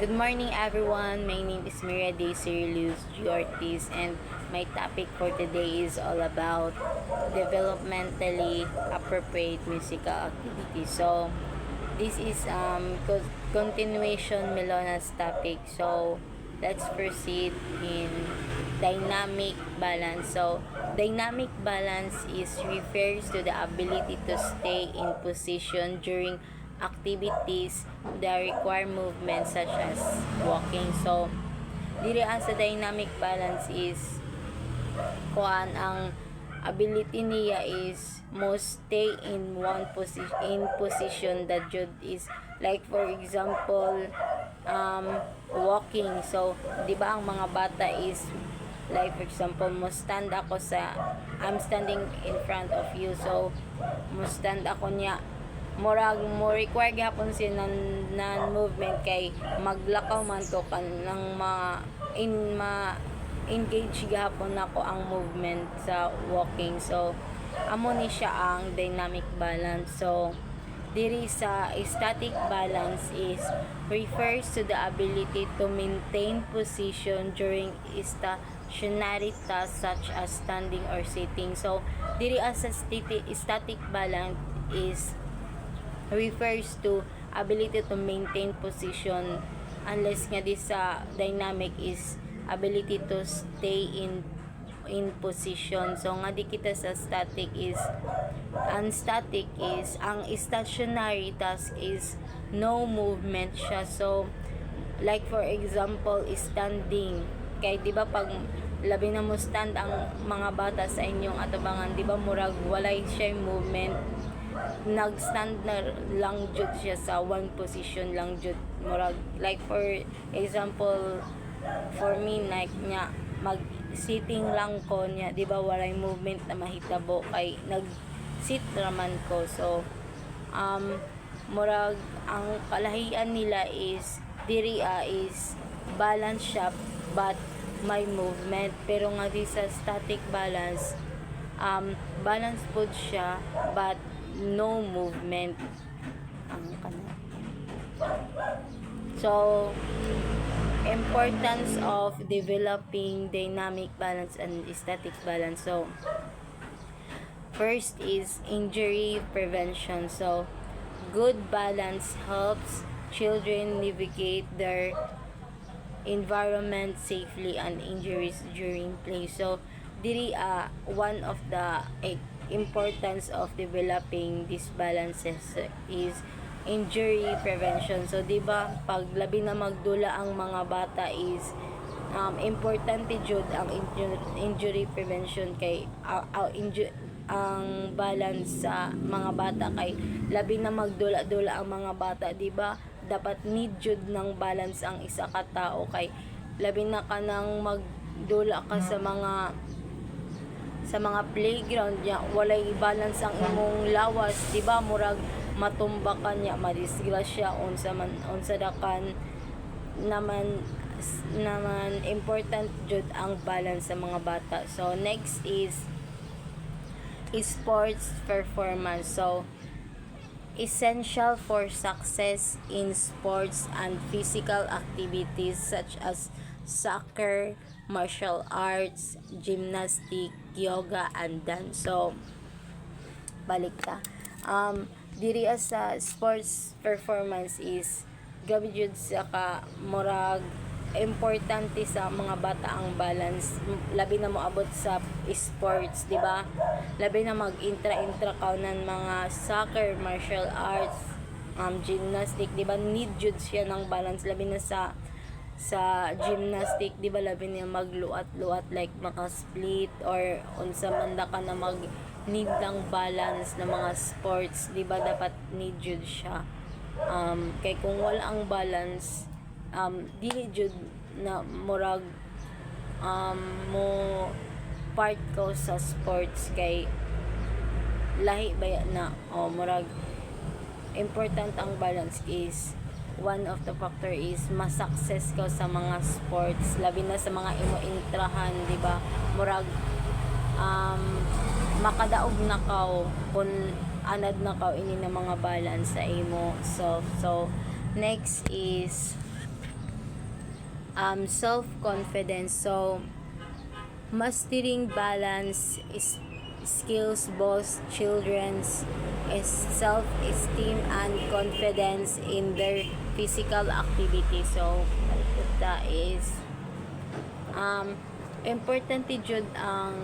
Good morning everyone. My name is Maria Daisy Luz Ortiz and my topic for today is all about developmentally appropriate musical activities. So this is continuation Melona's topic. So let's proceed in dynamic balance. So dynamic balance is refers to the ability to stay in position during activities that require movement such as walking. So diri ang sa dynamic balance is kuan ang ability niya is mo stay in one position that jud is like for example walking. So di ba ang mga bata is like for example mo stand ako sa I'm standing in front of you, so mo stand ako niya murag mo require gapon si nan movement kay maglakaw man to kan ng engage gapon nako ang movement sa walking. So amo ni siya ang dynamic balance. So diri sa static balance is refers to the ability to maintain position during stationary tasks such as standing or sitting. So diri as sa static balance is refers to ability to maintain position, unless nga di sa dynamic is ability to stay in position. So nga di kita sa static is ang static is ang stationary task is no movement siya. So like for example standing, kay di ba pag labi na mo stand ang mga bata sa inyong atubangan, di ba murag walay siya movement, nag-stand na lang jud siya sa one position lang jud murag like for example for me like nya mag sitting lang ko nya, di ba walay movement na mahitabo kay nag sit raman ko. So murag ang kalahian nila is diri is balance siya but may movement, pero nga di sa static balance balance pod siya but no movement ang kanan. So importance of developing dynamic balance and static balance. So first is injury prevention. So good balance helps children navigate their environment safely and injuries during play. So diri one of the importance of developing these balances is injury prevention. So di ba pag labi na magdula ang mga bata is importante jud ang injury prevention kay ang balance sa mga bata kay labi na magdula-dula ang mga bata, di ba dapat need jud ng balance ang isa ka tao kay labi na ka nang magdula ka sa mga playground niya walay balance ang imong lawas, di ba murag matumba ka niya, madisgrasya unsa dakan naman important jud ang balance sa mga bata. So next is sports performance. So essential for success in sports and physical activities such as soccer, martial arts, gymnastics, yoga, and dance. So balik ta diri sa sports performance is gabi jud sa ka murag importante sa mga bata ang balance, labi na moabot sa sports, di ba labi na mag intra kaunan mga soccer, martial arts, gymnastic, di ba need jud siya ng balance, labi na sa gymnastic, di ba labi niya magluat-luat like maka split or unsa man da ka na mag need lang balance na mga sports, di ba dapat need jud siya kay kung wala ang balance dili jud na murag mo part ko sa sports kay lahi ba na murag important ang balance is one of the factor is ma-success ka sa mga sports, labi na sa mga imo intrahan, di ba murag makadaog na kaw kung anad na kaw ini na mga balance sa imo self. So next is self-confidence. So mastering balance is skills both children's is self-esteem and confidence in their physical activity. So that is importante jud ang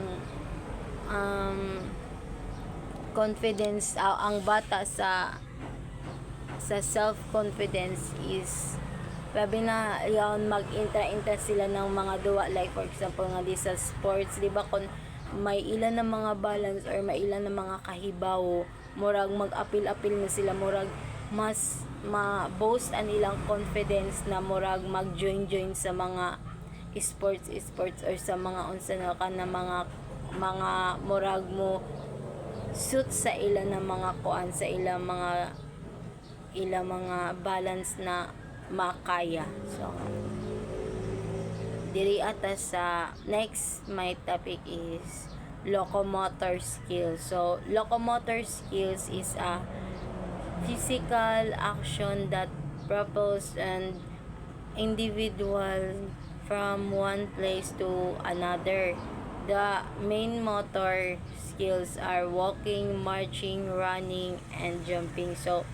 confidence, ang bata sa self-confidence is labi na yon mag-intra sila ng mga duwa, like for example nga di sa sports, di ba, kung may ilan na mga balance or may ilan na mga kahibaw, murag mag-apil-apil na sila, murag mas ma-boast ang ilang confidence na murag mag-join sa mga sports or sa mga unsa na ka na mga murag mo suit sa ilan na mga kuan, sa ilang mga balance na makaya. So diri ata sa next, my topic is locomotor skills. So locomotor skills is a physical action that propels an individual from one place to another. The main motor skills are walking, marching, running, and jumping. So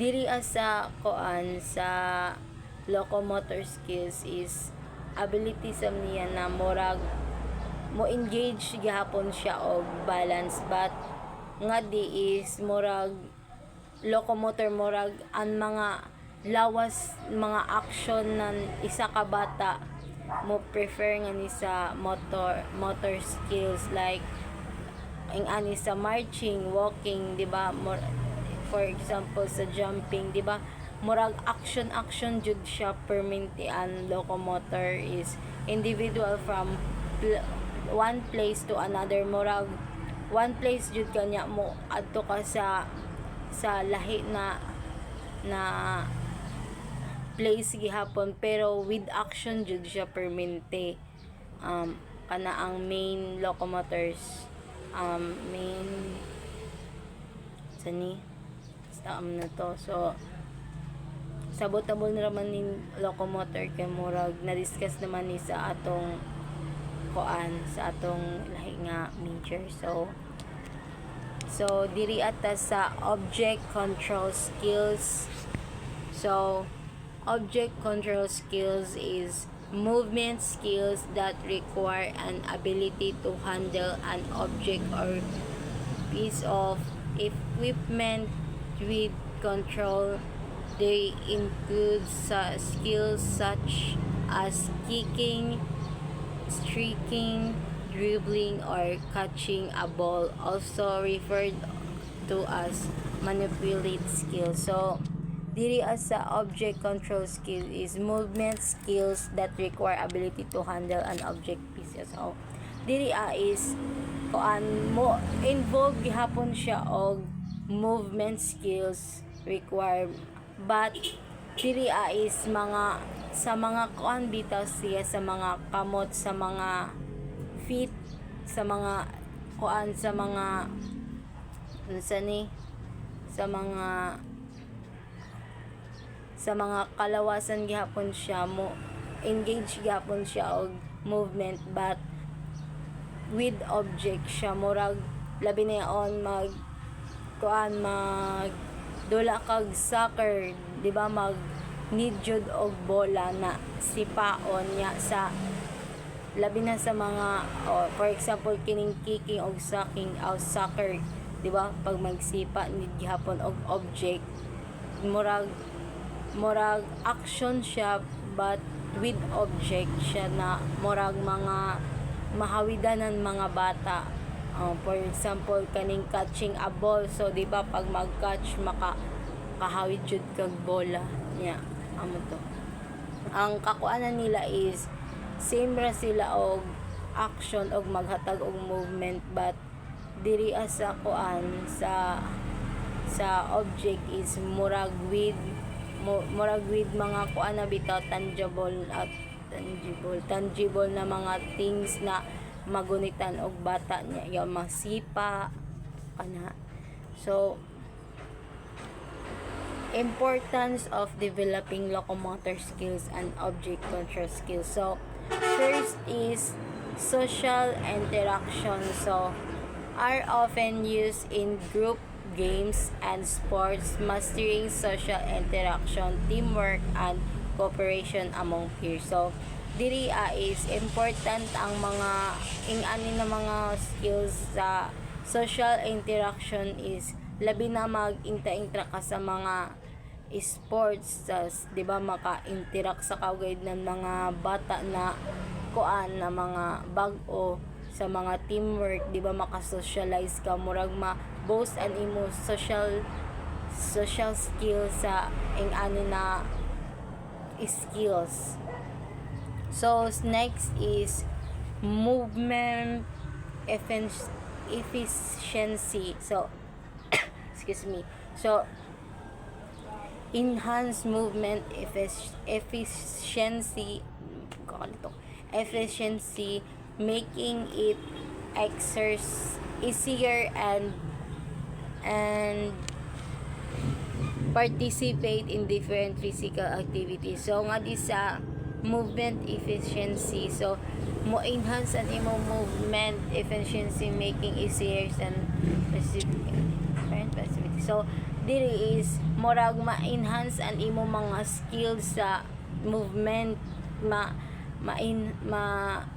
diri sa koan sa locomotor skills is ability sa niya na murag mo engage gihapon siya og balance, but nga di is murag locomotor, murag ang mga lawas mga action ng isa ka bata mo prefer nga ni sa motor skills, like ang ani sa marching, walking, di ba, for example sa jumping, di ba, murag action jud siya permanente. Ang locomotor is individual from one place to another, murag one place jud kanya mo adto ka sa lahi na place gihapon, pero with action jud siya permanente. Kana ang main locomotors, main sani na to. So sabotable na naman ni locomotor kay murag na-discuss naman ni sa atong koan, sa atong lahi nga major. So diri ata sa object control skills. So object control skills is movement skills that require an ability to handle an object or piece of equipment with control. They include skills such as kicking, streaking, dribbling, or catching a ball, also referred to as manipulate skills. So diri sa object control skill is movement skills that require ability to handle an object pieces. So diri is kuan mo involved gihapon siya og movement skills require, but diri is mga sa mga kuan bitaw siya sa mga kamot, sa mga feet, sa mga kuan, sa mga sa mga kalawasan gihapon siya mo engage gihapon siya og movement, but with object siya, murag labi na on mag dula kag soccer, di ba, mag need jud og bola na sipaon niya sa labi na sa mga for example kining kicking og soccer, di ba, pag magsipa need gihapon og object, murag action siya but with object siya na murag mga mahawidanan mga bata. For example kaning catching a ball, so di ba pag mag-catch makahawid jud kag bola niya. Amo to ang kakuanan nila is same ra sila og action og maghatag og movement, but diri sa kuan sa object is murag with mga kuan na bitaw tangible na mga things na magunitan og bata niya, yung masipa kana. So importance of developing locomotor skills and object control skills. So, first is social interaction. So, are often used in group games and sports, mastering social interaction, teamwork, and cooperation among peers. So, diri is important ang mga ing-ani na mga skills sa social interaction is labi na mag-intra-intra ka sa mga sports, 'di ba, maka-interact sa kaugay ng mga bata na kuan na mga bag-o sa mga teamwork, 'di ba, maka-socialize ka murag ma-boast and imo social skills sa ing-ani na skills. So next is movement efficiency. So excuse me. So enhance movement efficiency, making it easier and participate in different physical activities. So nga di sa movement efficiency, so mo enhance ang imo movement efficiency, making easier and participate. So diri is murag ma-enhance ang imo mga skills sa movement,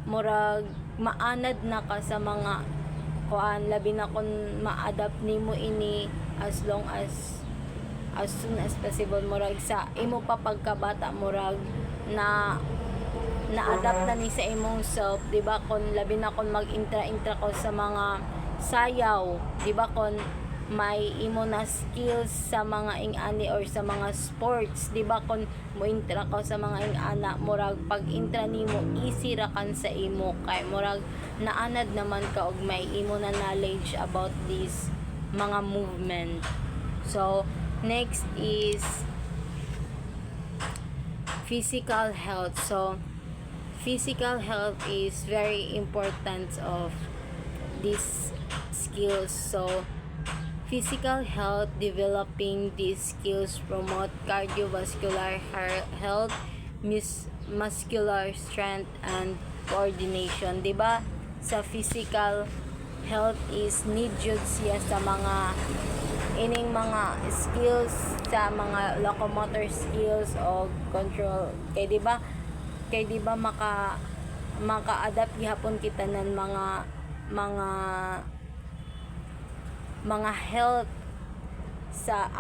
murag maanad na ka sa mga kuan, labi na kun ma-adapt nimo ini as soon as possible. Murag sa imo pa pagkabata murag na-adapt na ni sa imong self, di ba, kun labi na kun mag-intra ko sa mga sayaw, di ba, kun may imo na skills sa mga ing-ani or sa mga sports, di ba, kun mo intra ko sa mga ing-ana murag pag intra nimo easy ra kan sa imo kay murag naanad naman ka og may imo na knowledge about this mga movement. So next is physical health. So physical health is very important of these skills. So physical health, developing these skills promote cardiovascular health, muscular strength, and coordination. Diba? Sa physical health is need jud siya sa mga ining mga skills, sa mga locomotor skills o control. Kay di ba maka-adapt gihapon kita ng mga health sa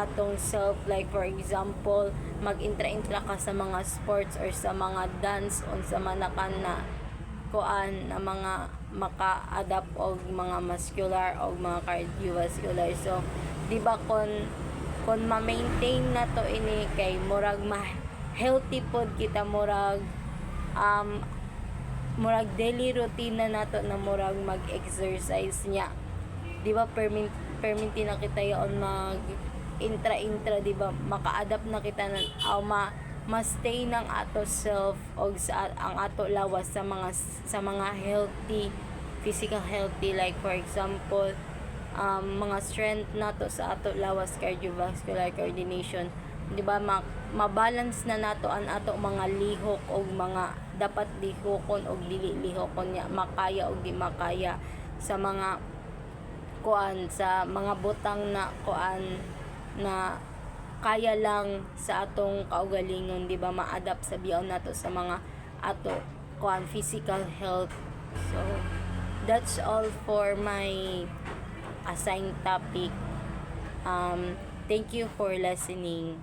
atong self, like for example mag-intra ka sa mga sports or sa mga dance on sa manakan na kuan na mga maka-adapt og mga muscular og mga cardiovascular. So di ba kun ma-maintain na to ini kay murag healthy pod kita, murag daily routine na nato na murag mag-exercise niya, di ba, perminti na kita yon mag intra, di ba, maka-adapt na kita na ma-stay ng ato self og sa ang ato lawas sa mga healthy, physical healthy, like for example mga strength nato sa ato lawas, cardiovascular, coordination, di ba, mabalance na nato ang ato mga lihok og mga dapat lihokon og dili lihokon niya, makaya og di makaya sa mga kuan, sa mga butang na kuan na kaya lang sa atong kaugalingon, di ba, ma-adapt sa biyaw nato sa mga ato kuan physical health. So that's all for my assigned topic. Thank you for listening.